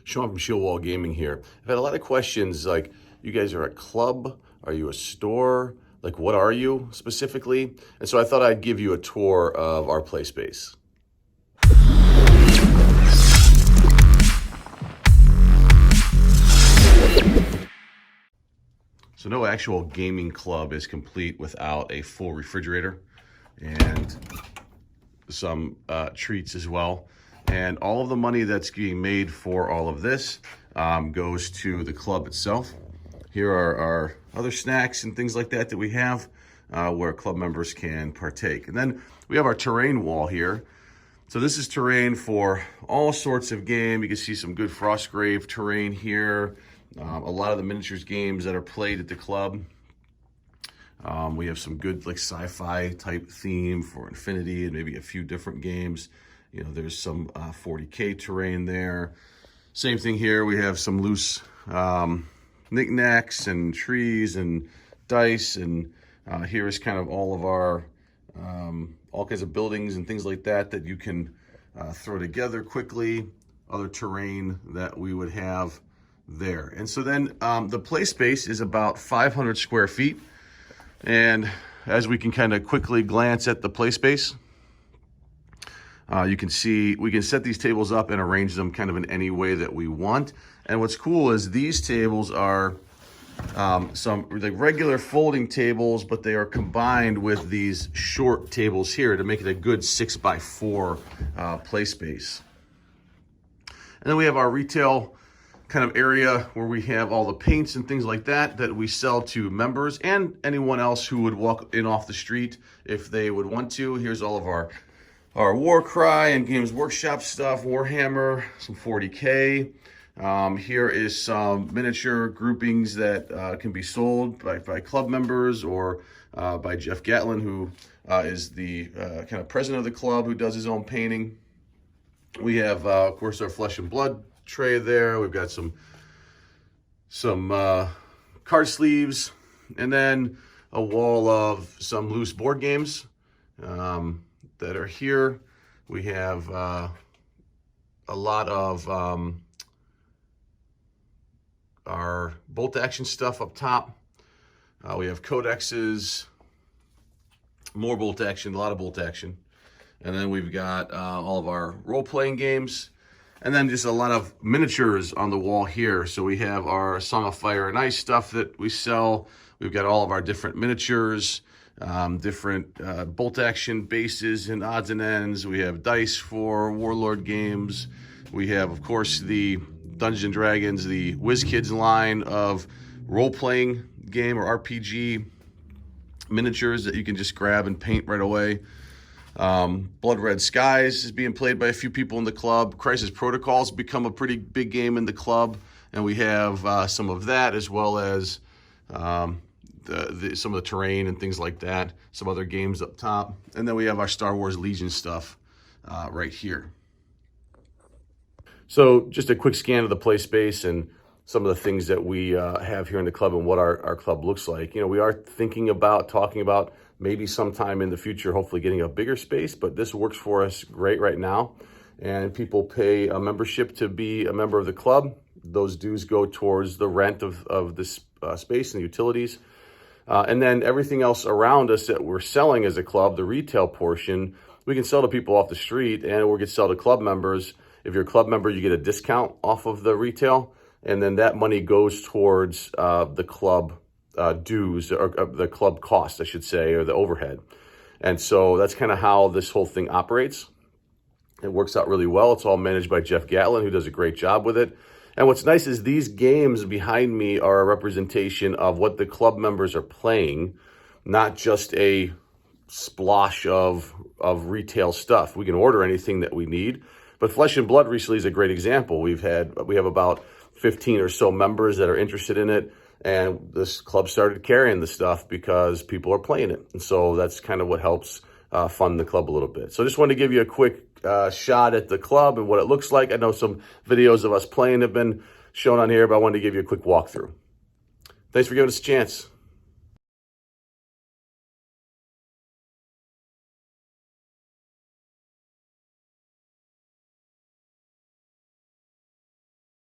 Shawn from Shieldwall Gaming here. I've had a lot of questions like, you guys are a club? Are you a store? Like, what are you specifically? And so I thought I'd give you a tour of our play space. So no actual gaming club is complete without a full refrigerator and some treats as well. And all of the money that's being made for all of this goes to the club itself. Here are our other snacks and things like that we have where club members can partake. And then we have our terrain wall here. So this is terrain for all sorts of game. You can see some good Frostgrave terrain here. A lot of the miniatures games that are played at the club. We have some good like sci-fi type theme for Infinity and maybe a few different games. You know, there's some 40K terrain there. Same thing here. We have some loose knickknacks and trees and dice. And here is kind of all of our, all kinds of buildings and things like that that you can throw together quickly. Other terrain that we would have there. And so then the play space is about 500 square feet. And as we can kind of quickly glance at the play space, you can see we can set these tables up and arrange them kind of in any way that we want. And what's cool is these tables are some like regular folding tables, but they are combined with these short tables here to make it a good 6x4 play space. And then we have our retail kind of area where we have all the paints and things like that that we sell to members and anyone else who would walk in off the street if they would want to. Here's all of our Warcry and Games Workshop stuff, Warhammer, some 40K. Here is some miniature groupings that can be sold by club members or by Jeff Gatlin, who is the kind of president of the club, who does his own painting. We have, of course, our Flesh and Blood tray there. We've got some card sleeves, and then a wall of some loose board games that are here. We have a lot of our bolt action stuff up top. We have codexes, more bolt action, a lot of bolt action. And then we've got all of our role-playing games. And then just a lot of miniatures on the wall here. So we have our Song of Fire and Ice stuff that we sell. We've got all of our different miniatures, different bolt action bases and odds and ends. We have dice for Warlord games. We have, of course, the Dungeons & Dragons, the WizKids line of role-playing game or RPG miniatures that you can just grab and paint right away. Blood Red Skies is being played by a few people in the club. Crisis Protocol's become a pretty big game in the club, and we have some of that, as well as some of the terrain and things like that, some other games up top. And then we have our Star Wars Legion stuff right here. So just a quick scan of the play space and some of the things that we have here in the club and what our club looks like. You know, we are thinking about, talking about maybe sometime in the future, hopefully getting a bigger space, but this works for us great right now. And people pay a membership to be a member of the club. Those dues go towards the rent of this space and the utilities. And then everything else around us that we're selling as a club, the retail portion, we can sell to people off the street, and we can sell to club members. If you're a club member, you get a discount off of the retail, and then that money goes towards the club dues, or the club cost, I should say, or the overhead. And so that's kind of how this whole thing operates. It works out really well. It's all managed by Jeff Gatlin, who does a great job with it. And what's nice is these games behind me are a representation of what the club members are playing, not just a splosh of retail stuff. We can order anything that we need. But Flesh and Blood recently is a great example. We have about 15 or so members that are interested in it. And this club started carrying the stuff because people are playing it. And so that's kind of what helps fund the club a little bit. So I just wanted to give you a quick shot at the club and what it looks like. I know some videos of us playing have been shown on here, but I wanted to give you a quick walkthrough. Thanks for giving us a chance.